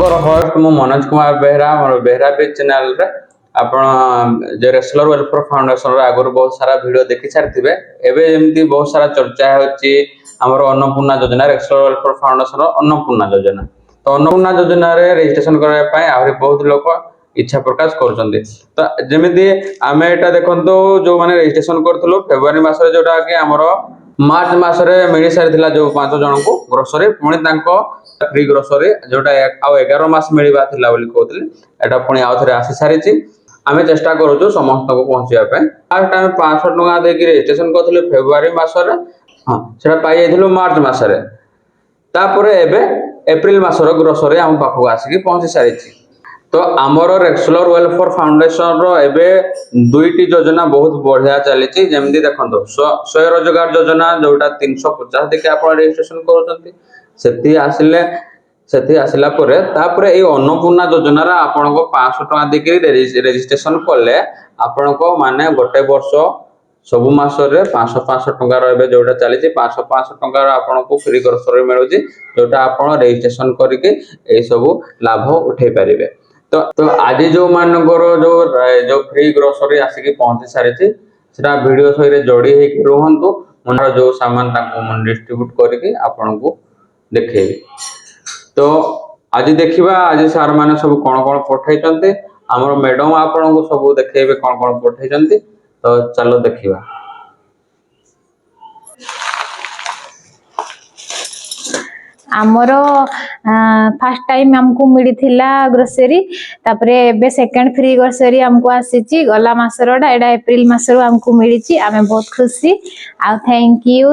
Host मु मनोज कुमार बेहरा मोर Behera page channel रे आपण जो रेसलर वेलफेयर फाउंडेशन रे आगुर बहुत सारा वीडियो देखि सारथिबे एबे एमती बहुत सारा चर्चा होची हमर अन्नपूर्णा योजना रेसलर वेलफेयर फाउंडेशन रो अन्नपूर्णा योजना तो अन्नपूर्णा योजना रे रजिस्ट्रेशन करबा पय आहुरी बहुत लोक इच्छा प्रकाश करछन्ते तो जेमिति आमे एटा देखंतो जो माने रजिस्ट्रेशन करथलो फेब्रुवारी मास रे जोटा कि हमर मार्च मास रे मिली सारिथिला जो 5 जन को ग्रोसरी पुणी तांको फ्री ग्रोसरी जोटा आउ 11 मास मिलवा थिला बोली कहतली एटा पुणी आउ थरे आसी सारिछि आमे चेष्टा करूछु समस्त को पहुंचिया पे फर्स्ट टाइम 500 टका दे कि रजिस्ट्रेशन करथले फेब्रुवारी मास रे हां सेटा पाई जाइथिलो मार्च मास रे तापरे एबे एप्रिल मास रो ग्रोसरी हम पाखो आसी कि पहुंची सारिछि तो आमर रेसलर वेलफेयर फाउंडेशन रो एबे दुईटी योजना बहुत बढ़िया चली जमी देखो स्वयं रोजगार योजना जोटा 350 देखिए आप रजिस्ट्रेशन कर आसला तापरे ये अन्नपूर्णा योजना आपण को 500 टका देके रजिस्ट्रेशन कले आपण को माने गोटे वर्ष सब मासरे 500 टंकार एबे जोटा चली 500 टंकार आपण को फ्री ग्रोसरी मिलुची जोटा आपण रजिस्ट्रेशन करके ए सब लाभ उठे पारिबे तो आज जो मानकर जो फ्री ग्रोसरी आसिक पहुंची सारी वीडियो सहित जोड़ी होकर रुहतु मन जो सामान डिस्ट्रीब्यूट करके आपन को देखेबी तो आज देखिबा आज सार माने सब कौन कौन पठाई आमर मैडम आपन को सब देखेबे कौन कौन पठाई तो चलो देखिबा आमर फर्स्ट टाइम हमको मिलथिला ग्रोसरी तापरे एबे सेकंड फ्री ग्रोसरी हमको आसीची गला मासरोडा एडा अप्रैल मासरो हमको मिलिची आमे बहुत खुशी आ थैंक यू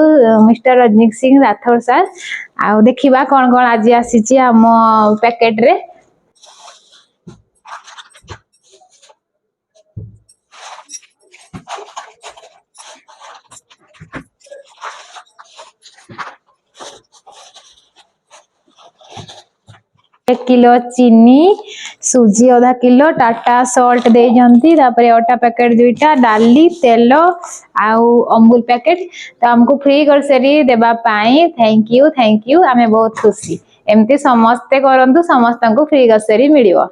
मिस्टर रजनीक सिंह राठौर सर आ देखिबा कोन कोन आज आसीची हम पैकेट रे एक किलो चीनी सूजी आधा किलो टाटा सॉल्ट दे जंती तापरे अटा पैकेट दुईटा डाली तेल आउ अमूल पैकेट तो हमको फ्री ग्रोसरी देबा पाई थैंक यू आमे बहुत खुशी एमती समस्त करंतु समस्त को फ्री ग्रोसरी मिलियो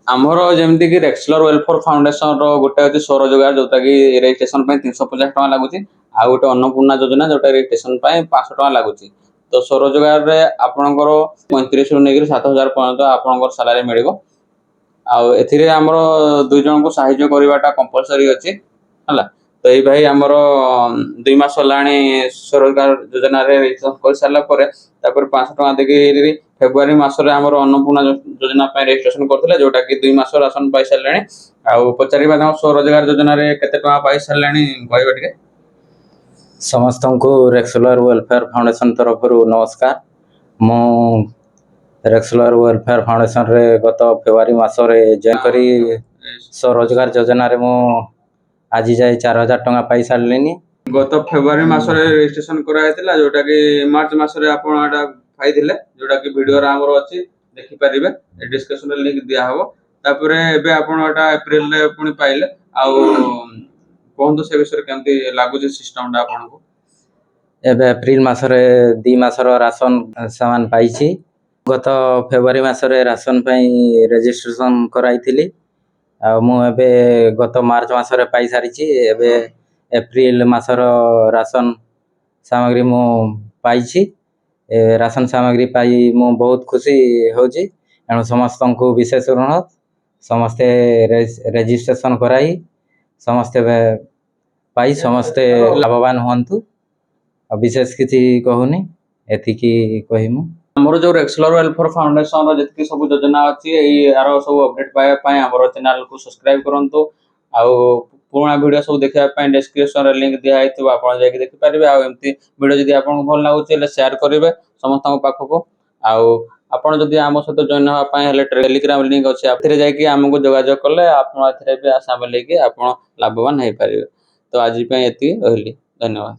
आमर जेमति कि रेसलर वेलफेयर फाउंडेशन रो गोटे अछि स्वरोजगार जोटा कि रजिस्ट्रेशन पय 350 टका लागुची आ गोटे अन्नपूर्णा योजना जोटा रजिस्ट्रेशन पय 500 टका लागुची तो स्वरोजगार रे आपनकर 35 रु नेगिर 7000 पर्यंत आपनकर सैलरी मिलिबो आ एथिरे हमर दुई जन को सहायता करबाटा कंपलसरी अछि हला तो ए भाई हमर 2 मास लाणी स्वरोजगार योजना रे रजिस्ट्रेशन कर साला परे तापर 500 टका देके फेब्रुवारी मास रे हमर अन्नपूर्णा योजना पय रजिस्ट्रेशन करथले जोटा कि 2 मास राशन पाई सालाणी आ पचारिबा हम स्वरोजगार योजना रे केते टका पाई सालाणी कहबा टिके समस्त को रेसलर वेलफेयर फाउंडेशन तरफ नमस्कार मु रेसलर वेलफेयर फाउंडेशन रे गत फेब्रुवारी मास रे जॉइन करी स्वरोजगार योजना रे मु आज जाय 4000 टका पाई सारलेनी गत फेब्रुवारी मास रे रजिस्ट्रेशन करा हेतिला जोटा कि मार्च मास रे आपण एटा पाइथिले जोटा कि वीडियो रे हमरो अछि देखि परिबे डिस्क्रिप्शन रे लिंक दिया हबो तापरे एबे आपण एटा अप्रैल रे पुनी पाइले आ कोन से विषय केमती लागु जे सिस्टम डा आपण को एबे अप्रैल मास रे 2 मास रो राशन सामान पाइछि गत फेब्रुवारी मास रे राशन पई रजिस्ट्रेशन कराइथिली आ मु एबे गत मार्च मास रे पाई सारिछि एबे अप्रैल मास रो राशन सामग्री मु पाइछि राशन सामग्री पाई मु बहुत खुशी होछि एनु समस्त को विशेष अनुरोध समस्त रजिस्ट्रेशन कराई समस्त पाई समस्त लाभवान होंतु विशेष किछि कहूनी एथि की कहिमु हमर जो रेसलर वेलफेयर फाउंडेशन रो जति सब योजना अछि एई आरो सब अपडेट पाया पय हमर चैनल को सब्सक्राइब करंतु आ पुराना वीडियो सब देखा पय डिस्क्रिप्शन रे लिंक दिया हेतु आपण जाय के देखि परिबे आ एमती वीडियो जदी आपण भल लागुछि ले शेयर करिवे समस्त को पाखो को आ आपण जदी आम सहित जॉइन होवा पय हेले टेलीग्राम लिंक अछि आथिरे जाय कि हमको जोगाजोग करले आपण आथिरे भी आशा लेके आपण लाभवान हे परिबे तो आज पय एति रहली धन्यवाद।